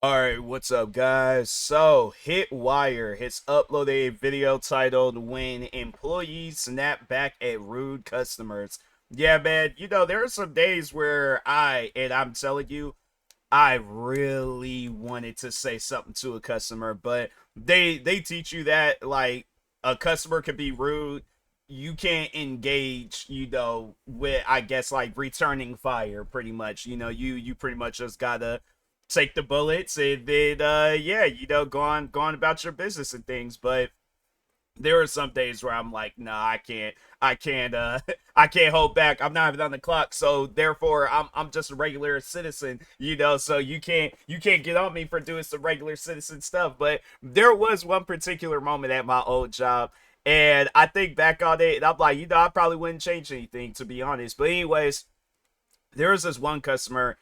Alright, what's up, guys? So, Hitwire has uploaded a video titled When Employees Snap Back at Rude Customers. Yeah, man, there are some days where I'm telling you, I really wanted to say something to a customer, but they teach you that, like, a customer can be rude. You can't engage, with, I guess, like, returning fire, pretty much. You pretty much just gotta take the bullets and then yeah, go on about your business and things. But there are some days where I'm like, nah, I can't I can't hold back. I'm not even on the clock, so therefore I'm just a regular citizen, so you can't get on me for doing some regular citizen stuff. But there was one particular moment at my old job, and I think back on it and I'm like, I probably wouldn't change anything, to be honest. But anyways, there was this one customer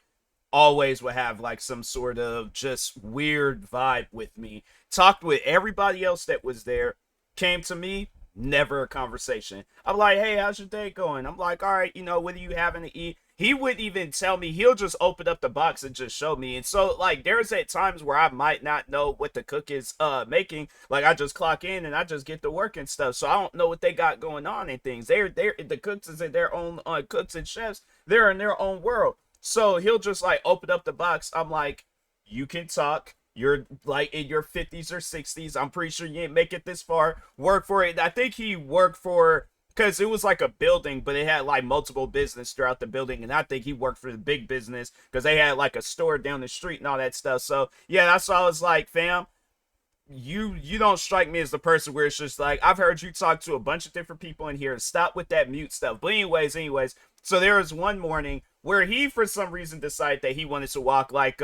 always would have like some sort of just weird vibe with me. Talked with everybody else that was there, came to me, never a conversation. I'm like, hey, how's your day going? I'm like, all right, what are you having to eat? He wouldn't even tell me. He'll just open up the box and just show me. And so, like, there's at times where I might not know what the cook is making. Like, I just clock in and I just get to work and stuff. So I don't know what they got going on and things. They're the cooks is in their own cooks and chefs. They're in their own world. So he'll just like open up the box. I'm like, you can talk. You're like in your 50s or 60s. I'm pretty sure you didn't make it this far. Work for it. I think he worked for, because it was like a building, but it had like multiple business throughout the building. And I think he worked for the big business because they had like a store down the street and all that stuff. So yeah, that's why I was like, fam, you don't strike me as the person where it's just like, I've heard you talk to a bunch of different people in here. Stop with that mute stuff. But anyways, so there was one morning where he for some reason decided that he wanted to walk, like,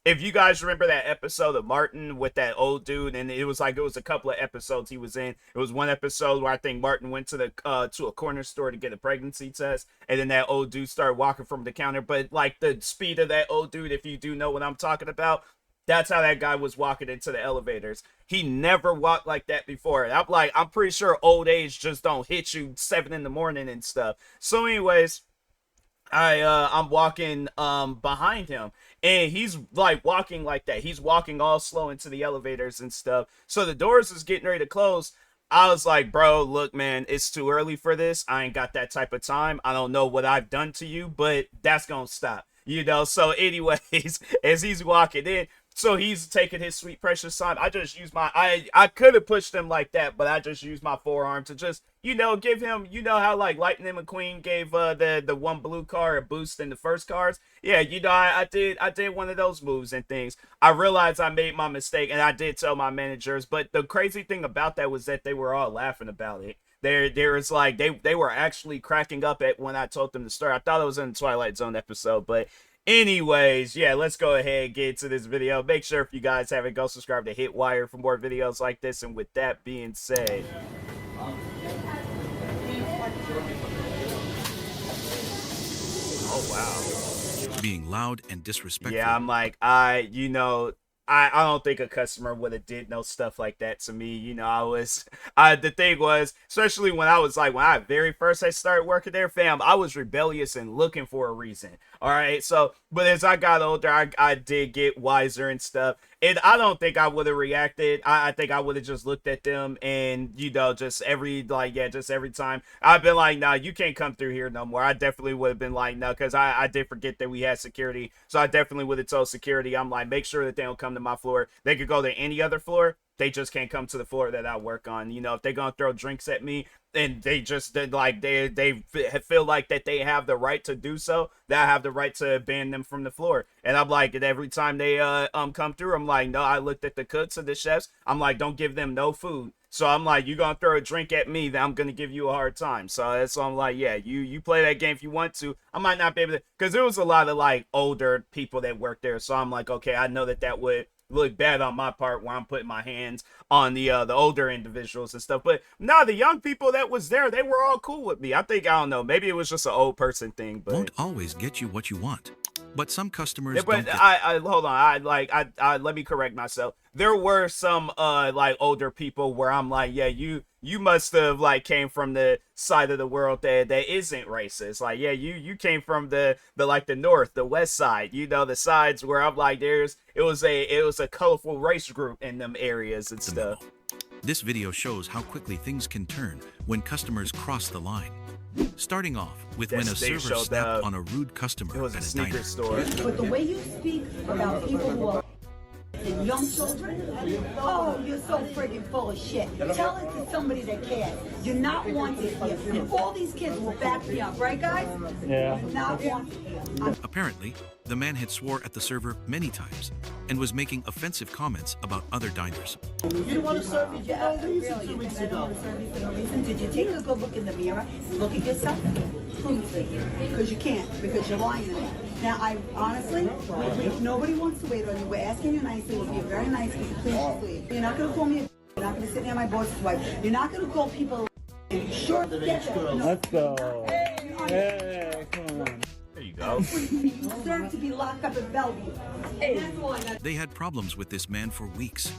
if you guys remember that episode of Martin with that old dude, and it was a couple of episodes he was in. It was one episode where I think Martin went to a corner store to get a pregnancy test, and then that old dude started walking from the counter. But like the speed of that old dude, if you do know what I'm talking about, that's how that guy was walking into the elevators. He never walked like that before. I'm like, I'm pretty sure old age just don't hit you 7 in the morning and stuff. So anyways, I'm walking behind him, and he's like walking like that. He's walking all slow into the elevators and stuff. So the doors is getting ready to close. I was like, bro, look, man, it's too early for this. I ain't got that type of time. I don't know what I've done to you, but that's gonna stop. So anyways, as he's walking in, so he's taking his sweet precious time. I just used I could have pushed him like that, but I just used my forearm to just, give him, how like Lightning McQueen gave the one blue car a boost in the first cars. Yeah, I did one of those moves and things. I realized I made my mistake, and I did tell my managers, but the crazy thing about that was that they were all laughing about it. There is like they were actually cracking up at when I told them to start. I thought it was in the Twilight Zone episode, but anyways, yeah, let's go ahead and get into this video. Make sure if you guys haven't, go subscribe to Hitwire for more videos like this. And with that being said, oh wow. Being loud and disrespectful. Yeah, I'm like, I don't think a customer would have did no stuff like that to me. The thing was, especially when I very first I started working there, fam, I was rebellious and looking for a reason. All right. So, but as I got older, I did get wiser and stuff. And I don't think I would have reacted. I think I would have just looked at them and, just every time I've been like, nah, you can't come through here no more. I definitely would have been like, no, because I did forget that we had security. So I definitely would have told security, I'm like, make sure that they don't come to my floor. They could go to any other floor. They just can't come to the floor that I work on. If they're gonna throw drinks at me, and they feel like that they have the right to do so, that I have the right to ban them from the floor. And I'm like, and every time they come through, I'm like, no, I looked at the cooks and the chefs. I'm like, don't give them no food. So I'm like, you gonna throw a drink at me, then I'm gonna give you a hard time. So that's why I'm like, yeah, you play that game if you want to. I might not be able to, because there was a lot of like older people that worked there. So I'm like, okay, I know that would look bad on my part when I'm putting my hands on the older individuals and stuff. But no, the young people that was there, they were all cool with me. I think, I don't know, maybe it was just an old person thing, but Won't always get you what you want. But some Yeah, customers but don't get I hold on. I let me correct myself. There were some like older people where I'm like, yeah, you must have like came from the side of the world that isn't racist. Like, yeah, you came from the like the north, the west side. You know, the sides where I'm like, it was a colorful race group in them areas and the stuff. memo. This video shows how quickly things can turn when customers cross the line. Starting off with when a They server showed snapped on a rude it customer was a at a sneaker diner. store. But the way you speak about people who are young children, oh, you're so friggin' full of shit. Tell it to somebody that cares. You're not wanted here. And all these kids will back me up, right, guys? Yeah. You're not wanted here. Apparently, the man had swore at the server many times and was making offensive comments about other diners. You didn't want to serve me for no reason 2 weeks ago. Did you take a good look in the mirror? Look at yourself? Because you can't, because you're lying to me. Now, I honestly, nobody wants to wait on you. We're asking you nicely. We'll be very nice. But please. You're not going to call me a you're not going to sit near my boss's wife. You're not going to call people sure. Let's go. Hey, come on. There you go. You deserve to be locked up in Bellevue. And that's why. They had problems with this man for weeks,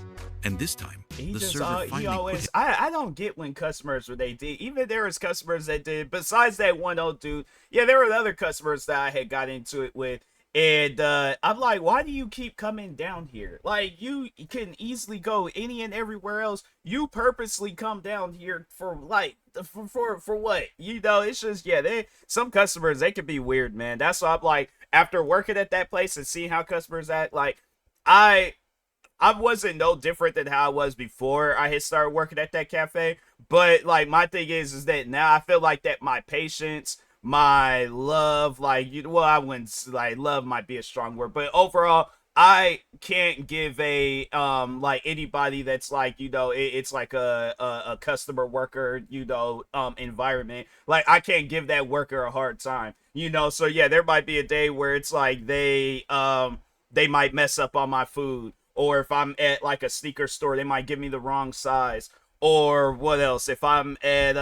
and this time, He the just server he finally always quit. I don't get when customers when they did, even there was customers that did, besides that one old dude. Yeah, there were other customers that I had got into it with, and I'm like, why do you keep coming down here? Like, you can easily go any and everywhere else. You purposely come down here for like for what? You know, it's just, yeah, some customers, they can be weird, man. That's why I'm like, after working at that place and seeing how customers act, like, I wasn't no different than how I was before I had started working at that cafe. But like, my thing is that now I feel like that my patience, my love, like, well, I wouldn't, like, love might be a strong word, but overall, I can't give a like anybody that's like, it's like a customer worker, environment. Like, I can't give that worker a hard time. So yeah, there might be a day where it's like they might mess up on my food, or if I'm at like a sneaker store, they might give me the wrong size. Or what else? If I'm at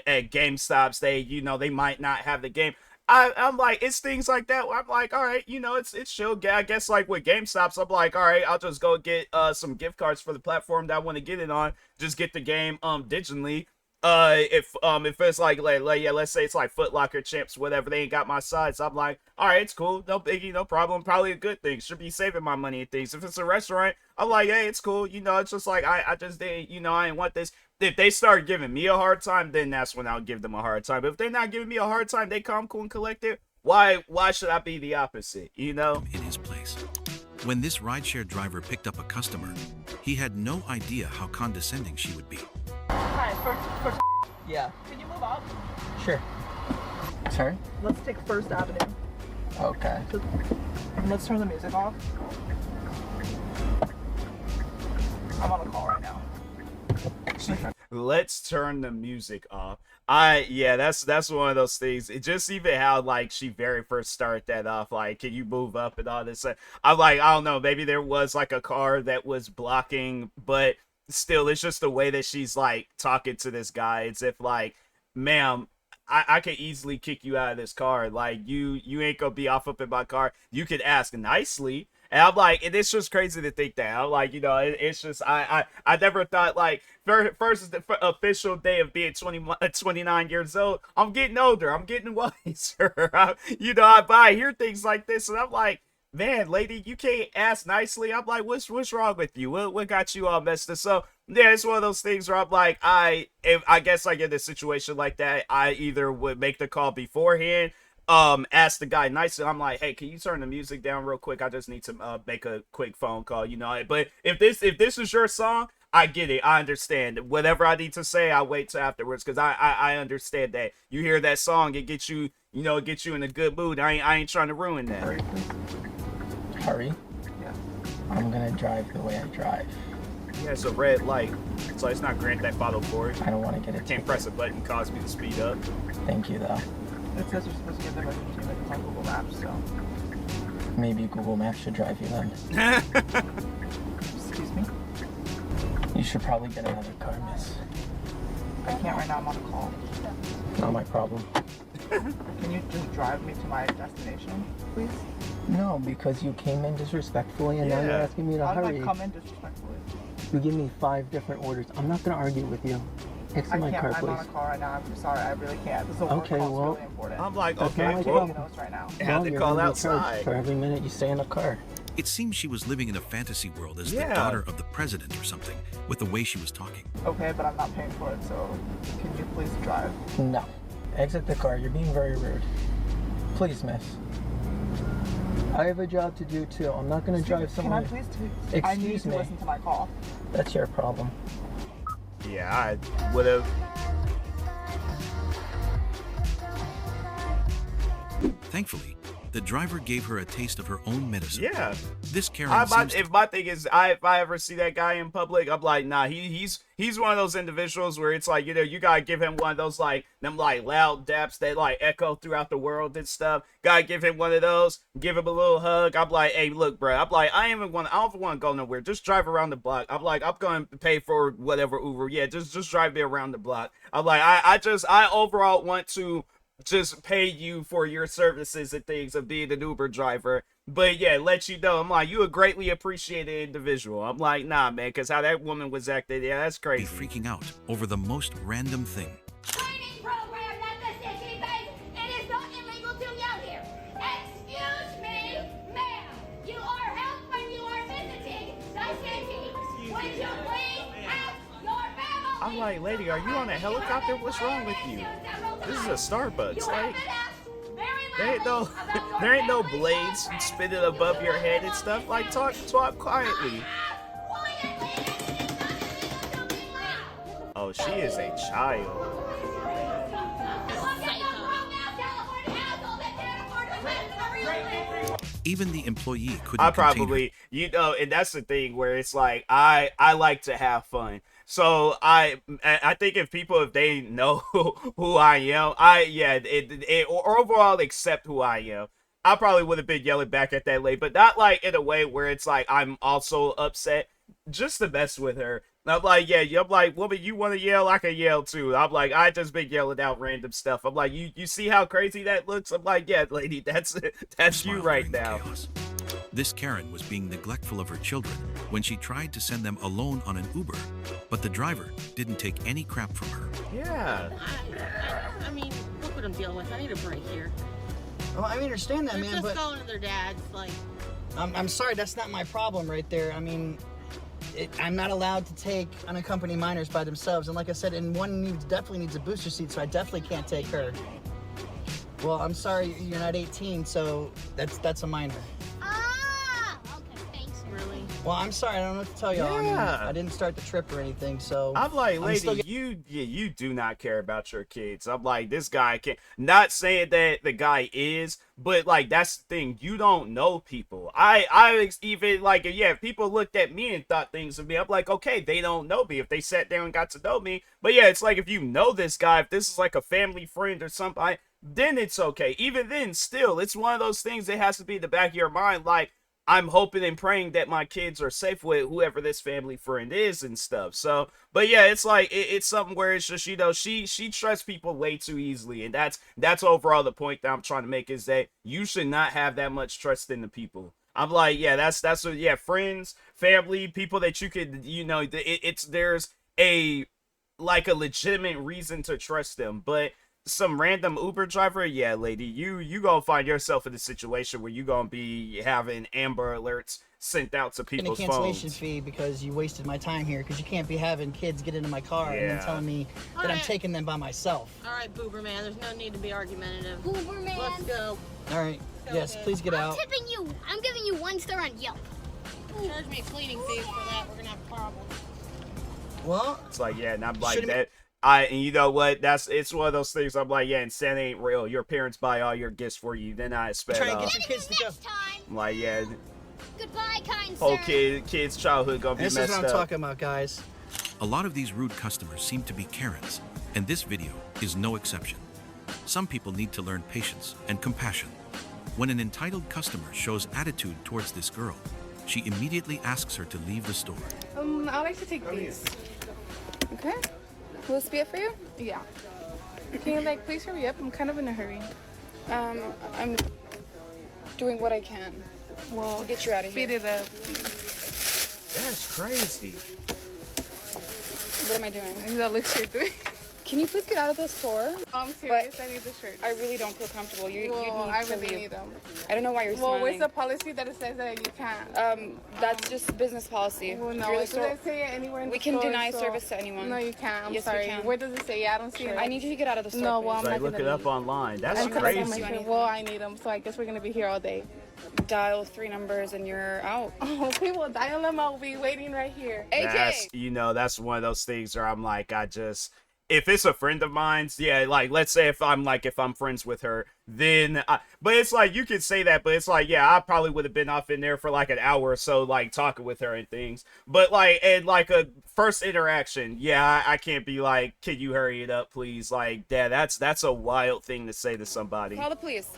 GameStops, they might not have the game. I'm like, it's things like that where I'm like, all right, it's chill. I guess like with GameStops, I'm like, all right, I'll just go get some gift cards for the platform that I want to get it on. Just get the game digitally. If it's like yeah, let's say it's like Foot Locker, Champs, whatever, they ain't got my size, I'm like, all right, it's cool, no biggie, no problem, probably a good thing, should be saving my money and things. If it's a restaurant, I'm like, hey, it's cool, it's just like, I just didn't, I ain't want this. If they start giving me a hard time, then that's when I'll give them a hard time. But if they're not giving me a hard time, they calm, cool, and collected, why should I be the opposite, In his place. When this rideshare driver picked up a customer, he had no idea how condescending she would be. Hi, first. Yeah, Can you move up? sure. Sorry? Let's take First Avenue. Okay. So, let's turn the music off. I'm on a call right now. Let's turn the music off. Yeah, that's one of those things. It just, even how like she very first started that off, like, can you move up and all this. I'm like, I don't know, maybe there was like a car that was blocking, but still, it's just the way that she's like talking to this guy. It's if like, ma'am, I could easily kick you out of this car. Like, you ain't gonna be off up in my car. You could ask nicely. And I'm like, and it's just crazy to think that. I'm like, it's just, I never thought, like, first is the official day of being 29 years old. I'm getting older. I'm getting wiser. I hear things like this, and I'm like, man, lady, you can't ask nicely. I'm like, what's wrong with you? What got you all messed up? So yeah, it's one of those things where I'm like, I guess like in a situation like that, I either would make the call beforehand, ask the guy nicely. I'm like, hey, can you turn the music down real quick? I just need to make a quick phone call, But if this is your song, I get it. I understand. Whatever I need to say, I'll wait till afterwards, because I understand that. You hear that song, it gets you, get you in a good mood. I ain't trying to ruin that. Hurry, please. Hurry? Yeah. I'm gonna drive the way I drive. Yeah, it's a red light, so it's not Grand Theft Auto 4. I don't want to get it. Can't press a button, cause me to speed up. Thank you, though. It says you're supposed to give them a like it's on Google Maps, so. Maybe Google Maps should drive you then. Excuse me? You should probably get another car, miss. I can't right now, I'm on a call. Not my problem. Can you just drive me to my destination, please? No, because you came in disrespectfully and now you're Yeah. asking me to How did hurry. I come in disrespectfully? You give me 5 different orders. I'm not gonna argue with you. Exit I my can't. car, I'm on a please. call right now. I'm sorry. I really can't. This is a work Okay, call. It's well, really important. I'm like, That's okay, not my Taking well, problem. notes right now. have to You're call gonna be charged outside. for every minute you stay in the car. It seemed she was living in a fantasy world as the Yeah. daughter of the president or something, with the way she was talking. Okay, but I'm not paying for it, so can you please drive? No. Exit the car. You're being very rude. Please, miss. I have a job to do too. I'm not gonna drive Can I someone. please I need Excuse to me. listen to my call. That's your problem. Yeah, I would have. Thankfully, the driver gave her a taste of her own medicine. Yeah. This Karen seems to If my thing is, if I ever see that guy in public, I'm like, nah, he's one of those individuals where it's like, you know, you gotta give him one of those like them like loud daps that like echo throughout the world and stuff. Gotta give him one of those, give him a little hug. I'm like, hey, look, bro. I'm like, I don't want to go nowhere. Just drive around the block. I'm like, I'm going to pay for whatever Uber. Yeah, just drive me around the block. I'm like, I overall want to just pay you for your services and things of being an Uber driver. But yeah, let you know, I'm like, you a greatly appreciated individual. I'm like, nah, man, because how that woman was acting, yeah, that's be crazy. freaking out over the most random thing. Training program that the city pays. It is not illegal to yell here. Excuse me, ma'am. You are helped when you are visiting the city. Would you please ask your family? I'm like, lady, are you on a helicopter? What's wrong with you? This is a Starbucks. Like, there ain't no blades spinning above your head and stuff. Like, talk quietly. Oh, she is a child. Even the employee couldn't I contain her. probably, you know, and that's the thing where it's like I like to have fun. So I think if they know who I am, or overall accept who I am, I probably would have been yelling back at that lady, but not like in a way where it's like I'm also upset, just to mess with her. I'm like, yeah, I'm like, woman, you want to yell? I can yell too. I'm like, I just been yelling out random stuff. I'm like, you see how crazy that looks? I'm like, yeah, lady, that's you Smiled right during the now. chaos. This Karen was being neglectful of her children when she tried to send them alone on an Uber, but the driver didn't take any crap from her. Yeah. I mean, look what I'm dealing with. I need a break here. Well, I understand that, They're man, just but going to their dads, like, I'm sorry, that's not my problem right there. I mean, I'm not allowed to take unaccompanied minors by themselves, and like I said, and one definitely needs a booster seat, so I definitely can't take her. Well, I'm sorry, you're not 18, so that's a minor. Ah! Okay, thanks. really. Well, I'm sorry, I don't know what to tell y'all. I mean, Yeah. I didn't start the trip or anything, so I'm like, lady, still you do not care about your kids. I'm like, this guy can't. Not saying that the guy is, but like that's the thing. You don't know people. I even like, yeah, if people looked at me and thought things of me, I'm like, okay, they don't know me. If they sat down and got to know me, but yeah, it's like if you know this guy, if this is like a family friend or something, then it's okay. Even then, still, it's one of those things that has to be in the back of your mind, like, I'm hoping and praying that my kids are safe with whoever this family friend is and stuff. So, but yeah, it's like it's something where it's just, you know, she trusts people way too easily, and that's overall the point that I'm trying to make, is that you should not have that much trust in the people. I'm like, yeah, that's what, yeah, friends, family, people that you could, you know, there's a like a legitimate reason to trust them, but some random Uber driver, yeah, lady, you gonna find yourself in a situation where you gonna be having Amber Alerts sent out to and a people's cancellation phones. fee because you wasted my time here, because you can't be having kids get into my car and Yeah. then telling me that I'm Alright. taking them by myself. All right, Boober man, there's no need to be argumentative. Uber man. Let's go. All right, yes, Okay. please get I'm out. tipping you. I'm giving you 1 star on Yelp. Charge me cleaning fees for that. We're gonna have problems. Well, It's like, yeah, and I'm like Should've that. And you know what? It's one of those things. I'm like, yeah, and Santa ain't real. Your parents buy all your gifts for you. Then I expect, try and get your kids to go. Next time. I'm like, yeah, Goodbye, kind whole sir. kid's childhood gonna be This is messed what I'm up. talking about, guys. A lot of these rude customers seem to be Karens, and this video is no exception. Some people need to learn patience and compassion. When an entitled customer shows attitude towards this girl, she immediately asks her to leave the store. I'd like to take these. Okay. Will this be it for you? Yeah. Can you please hurry up? I'm kind of in a hurry. I'm doing what I can. Well, We'll get you out of speed here. it up. That's crazy. What am I doing? That looks you're doing. Can you please get out of the store? I'm serious. I need the shirt. I really don't feel comfortable. You Well, need I to really leave. need them. I don't know why you're Well, smiling. where's the policy that it says that you can't? That's just business policy. Well, If no, you're the it store- doesn't say it anywhere in we the can store, deny so- service to anyone. No, you can't. I'm Yes, we sorry. can. Where does it say? I don't see it. I need you to get out of the store. No, well, I'm Like, not look gonna it up leave. online. That's I'm crazy. Well, I need them, so I guess we're gonna be here all day. Dial 3 numbers and you're out. Okay, well, dial them. I'll be waiting right here. That's, that's one of those things where I'm like, if it's a friend of mine's, yeah, like, let's say if I'm friends with her, then, but it's like, you could say that, but it's like, yeah, I probably would have been off in there for like an hour or so, like, talking with her and things. But like, and like a first interaction, yeah, I can't be like, can you hurry it up, please? Like, yeah, that's a wild thing to say to somebody. Call the police.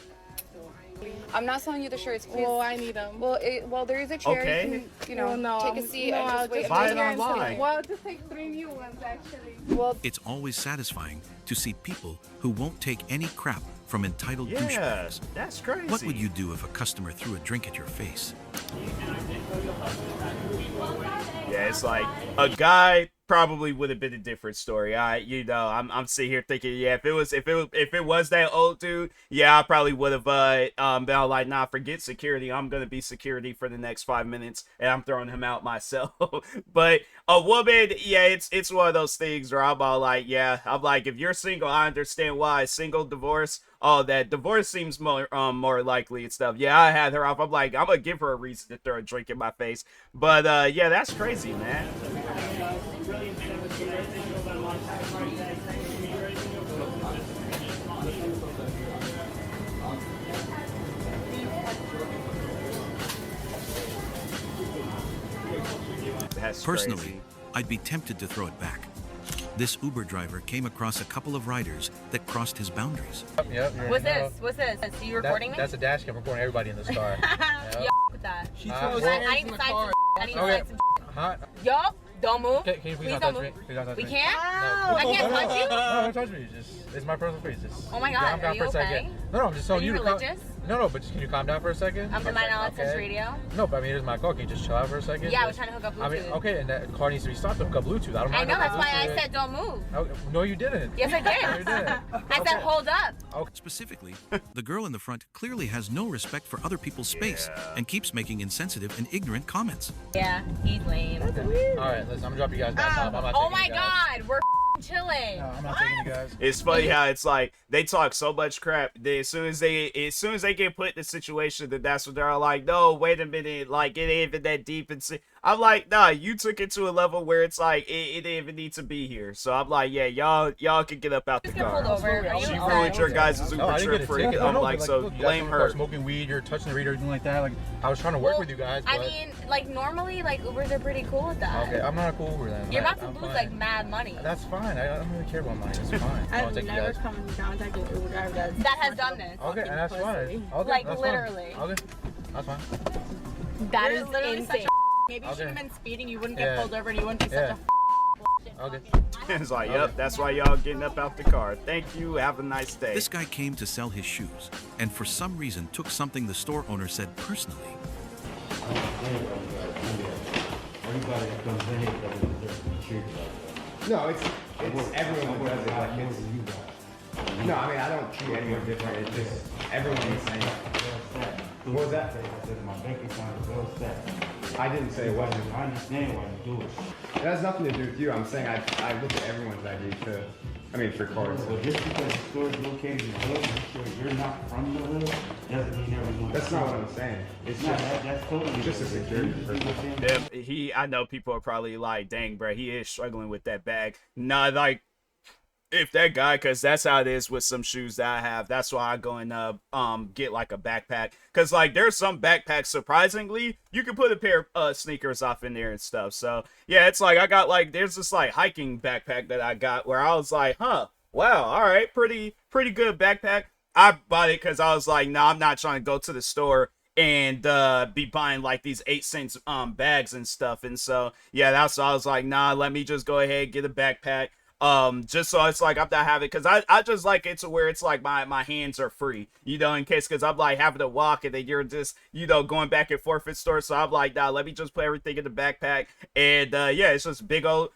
I'm not selling you the shirts, please. Well, I need them. Well, there is a chair. Okay. You can, Well, no, take a seat no, and I'll just wait. just Buy wait it here until- online. Well, I'll just take 3 new ones, actually. Well, It's always satisfying to see people who won't take any crap from entitled Yeah, douchebags. that's crazy. What would you do if a customer threw a drink at your face? Yeah, it's like a guy probably would have been a different story. I'm sitting here thinking, yeah, if it was that old dude, yeah, I probably would have been all like, nah, forget security. I'm gonna be security for the next 5 minutes, and I'm throwing him out myself. But a woman, yeah, it's one of those things where I'm all like, yeah, I'm like, if you're single, I understand why. Single, divorce, all that. Divorce seems more likely and stuff. Yeah, I had her off. I'm like, I'm gonna give her a reason to throw a drink in my face. But yeah, that's crazy, man. That's Personally, crazy. I'd be tempted to throw it back. This Uber driver came across a couple of riders that crossed his boundaries. Yep. What's this? What's this? Are you recording me? That's a dash cam recording everybody in this car. Yo, with that. She I need to sign some. I need to sign some. Huh? Yo, don't move. Can you please don't touch me? Please don't touch We me. can't? No. I can't touch you? No, don't touch me. It's my personal space. Oh my God, calm down are you for a okay? second. No, I'm just telling Are you you to calm. religious? No, but just, can you calm down for a second? I'm from my Access Radio. No, but I mean, here's my call. Can you just chill out for a second? Yeah, I was trying to hook up Bluetooth. I mean, okay, and that car needs to be stopped to hook up Bluetooth. I don't I mind. know, hooking that's why I Bluetooth. said don't move. Oh, no, you didn't. Yes, I did. No, you didn't. I said hold up. Specifically, the girl in the front clearly has no respect for other people's space and keeps making insensitive and ignorant comments. Yeah, he's lame. All right, listen, I'm gonna drop you guys back off. I'm not Oh taking my you guys. God, we're chilling. No, I'm not taking you guys. It's funny how it's like they talk so much crap. As soon as they get put in a situation, that that's what they're all like. No, wait a minute, like it ain't even that deep. And I'm like, nah, you took it to a level where it's like it didn't even need to be here. So I'm like, yeah, y'all can get up out the Just get pulled car. over. Are you She okay? ruined your guys' No, I Uber didn't trip get a for ticket. it. No, I'm no, like, but, so look, you guys blame come across her. Smoking weed, you're touching the reader, anything like that. Like, I was trying to work with you guys. I But... mean, like normally, like Ubers are pretty cool with that. Okay, I'm not cool Uber then. You're Right, about to I'm lose fine. like mad money. That's fine. I don't really care about money. It's fine. I'll take you guys. come in contact with Uber driver That has done this. Okay, and that's fine. Okay, Like, that's literally. Fine. Okay, that's fine. That is literally insane. such Maybe you Okay. should have been speeding. You wouldn't Yeah. get pulled over and you wouldn't be Yeah. such a Okay. It's like, yep, that's why y'all getting up out the car. Thank you. Have a nice day. This guy came to sell his shoes and for some reason took something the store owner said personally. Everybody that comes in here doesn't deserve to be treated like that. No, it's everyone that does it like it's. No, I mean I don't treat anyone different. It's just everyone's the same. What was that? I said my bank account is well set. I didn't say it wasn't. I understand why you do it. It has nothing to do with you. I'm saying I look at everyone's ID too. I mean for cards. Well, just because the store is located in the hood, make sure you're not from the hood, doesn't mean everyone. That's not what I'm saying. It's No, just that's totally just a security purpose. I know people are probably like, dang, bro, he is struggling with that bag. Nah, like, if that guy, because that's how it is with some shoes that I have. That's why I go and get like a backpack. Because like there's some backpacks, surprisingly, you can put a pair of sneakers off in there and stuff. So yeah, it's like I got like there's this like hiking backpack that I got where I was like, huh, wow, all right, pretty good backpack. I bought it because I was like, nah, I'm not trying to go to the store and be buying like these 8 cent bags and stuff. And so yeah, that's why I was like, nah, let me just go ahead and get a backpack. just so it's like I'm not having, because I just like it to where it's like my hands are free, you know, in case, because I'm like having to walk and then you're just, you know, going back and forth at stores. So I'm like, nah, let me just put everything in the backpack. And yeah, it's just big old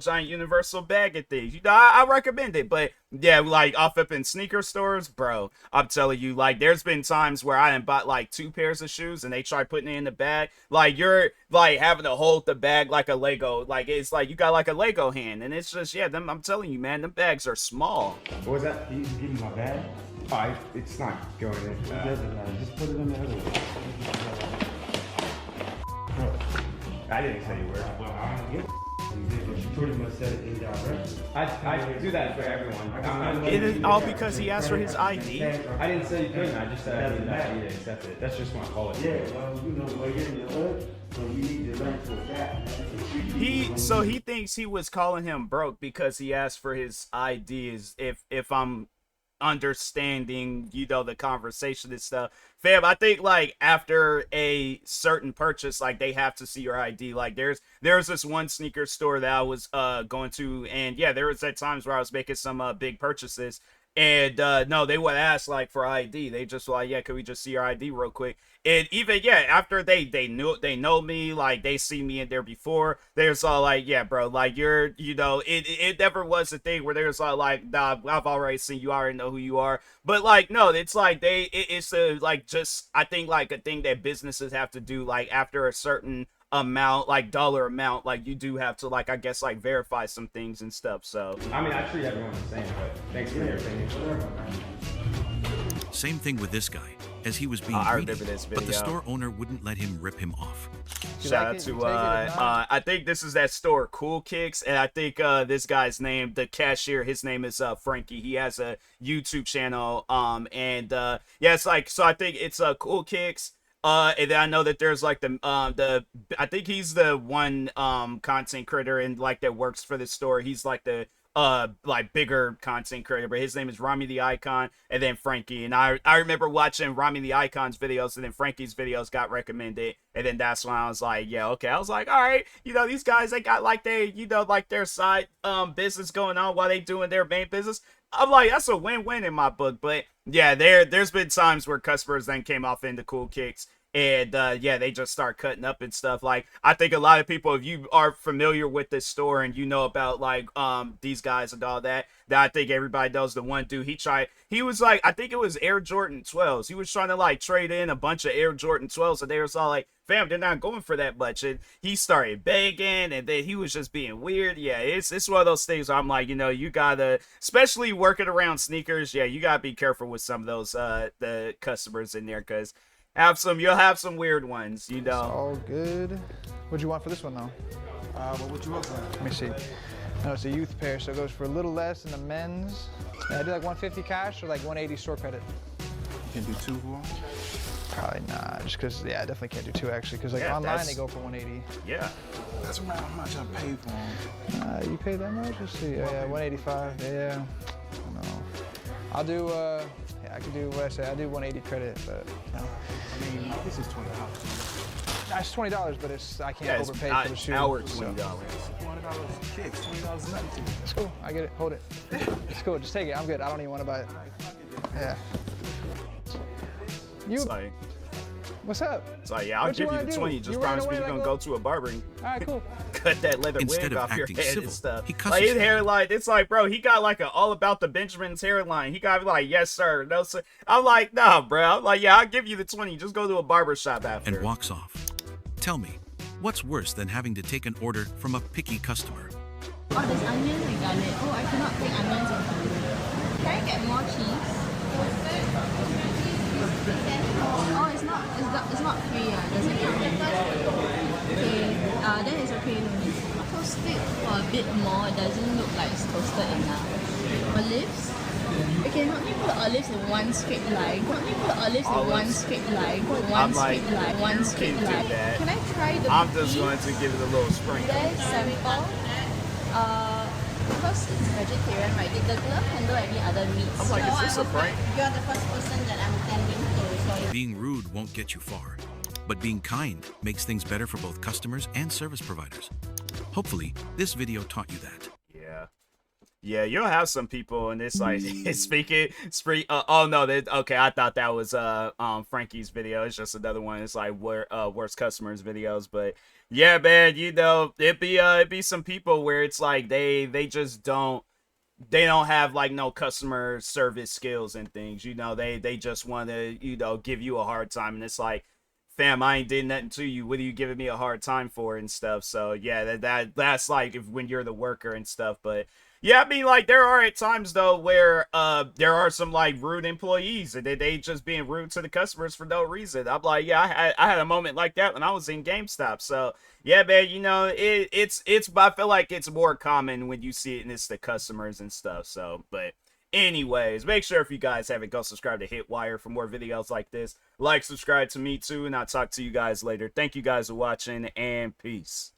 giant universal bag of things. You know, I recommend it. But yeah, like off up in sneaker stores, bro, I'm telling you, like there's been times where I done bought like 2 pairs of shoes and they try putting it in the bag. Like you're like having to hold the bag like a Lego. Like it's like you got like a Lego hand, and it's just, yeah, them, I'm telling you, man, them bags are small. What was that? You give me my bag? Oh, it's not going in. It doesn't matter. Just put it in the other one. I didn't say you were. Well, I don't give a you did, but you pretty much said it indirectly. I do that for everyone. It is all because he asked for his ID. I didn't say you couldn't. I just said I didn't have to accept it. That's just my policy. Yeah, well, you know, when you're in the hood, so you need to learn to adapt. So he thinks he was calling him broke because he asked for his IDs. If I'm understanding, you know, the conversation and stuff, fam, I think like after a certain purchase, like they have to see your ID. Like there's this one sneaker store that I was going to, and yeah, there was at times where I was making some big purchases, and no, they would ask like for ID. They just like, yeah, could we just see your ID real quick? And even, yeah, after they know me, like they see me in there before, there's all like, yeah, bro, like you're, you know, it never was a thing where there's all like, nah, I've already seen you, I already know who you are. But like, no, it's like it's a, like, just, I think like a thing that businesses have to do, like after a certain amount, like dollar amount, like you do have to, like, I guess, like verify some things and stuff. So I mean, I treat everyone the same, but thanks for your opinion. Same thing with this guy, as he was being greedy, but the store owner wouldn't let him rip him off. Shout out to I think this is that store, Cool Kicks, and I think this guy's name, the cashier, his name is Frankie. He has a YouTube channel, and yeah, it's like, so I think it's Cool Kicks. And then I know that there's like the I think he's the one content creator and like that works for the store. He's like the like bigger content creator, but his name is Rami the Icon, and then Frankie. And I remember watching Rami the Icon's videos, and then Frankie's videos got recommended, and then that's when I was like, yeah, okay. I was like, all right, you know, these guys, they got like you know, like their side business going on while they doing their main business. I'm like, that's a win-win in my book. But yeah, there's been times where customers then came off into Cool Kicks, and yeah, they just start cutting up and stuff. Like, I think a lot of people, if you are familiar with this store and you know about like these guys and all that, I think everybody knows the one dude. He was like, I think it was Air Jordan 12s. He was trying to like trade in a bunch of Air Jordan 12s, and they was all like, fam, they're not going for that much. And he started begging, and then he was just being weird. Yeah, it's one of those things where I'm like, you know, you gotta, especially working around sneakers, yeah, you gotta be careful with some of those the customers in there, because you'll have some weird ones, you know. It's all good. What'd you want for this one though? What would you want for? Let me see. No, it's a youth pair, so it goes for a little less in the men's. I do like 150 cash or like 180 store credit. You can do 2 for them? Probably not, just because, yeah, I definitely can't do 2 actually, because like online they go for 180. Yeah. That's around how much I paid for them. You paid that much? Let's see. Yeah, 185. Yeah. No. I'll do. Yeah, I can do what I say. I do 180 credit, but no. I mean, this is $20. That's $20, but I can't overpay for the shoe. Our $20. So. $20 kicks. $20 is nothing to you. It's cool. I get it. Hold it. It's cool. Just take it. I'm good. I don't even want to buy it. Yeah. Sorry. What's up? So yeah, I'll give you the 20. Just promise me you're gonna go to a barber and cool. cut that leather Instead wig of off your acting head civil, and stuff. he cusses Like his him. hairline, it's like, bro, he got like a all about the Benjamin's hairline. He got like, yes sir, no sir. I'm like, no, bro. I'm like, yeah, I'll give you the 20. Just go to a barber shop after. And walks off. Tell me, what's worse than having to take an order from a picky customer? Oh, there's onions and garlic. Oh, I cannot take onions and garlic. Can I get more cheese? Oh, it's not free. Does it get okay, then it's okay. Toast it for a bit more. It doesn't look like it's toasted enough. Olives? Okay, not me put the olives in one straight line. Not me put the olives in one straight line. One straight line. One straight line. Can I try the I'm just going to give it a little sprinkle. Very simple. Because it's vegetarian, right? It does not handle any other meats. I'm like, is this a prank? You're the first person that I'm tending to, so... Being rude won't get you far, but being kind makes things better for both customers and service providers. Hopefully, this video taught you that. Yeah. Yeah, you'll have some people, and it's like oh no, okay. I thought that was Frankie's video. It's just another one. It's like worst customers videos, but yeah, man, it'd be some people where it's like they just don't have like no customer service skills and things. They just want to give you a hard time, and it's like, fam, I ain't did nothing to you. What are you giving me a hard time for and stuff? So yeah, that's like when you're the worker and stuff. But yeah, I mean, like, there are at times though where there are some like rude employees, and they just being rude to the customers for no reason. I'm like, yeah, I had a moment like that when I was in GameStop. So yeah, man, it's I feel like it's more common when you see it, and it's the customers and stuff. So, but anyways, make sure if you guys haven't, go subscribe to Hitwire for more videos like this. Like, subscribe to me too, and I'll talk to you guys later. Thank you guys for watching, and peace.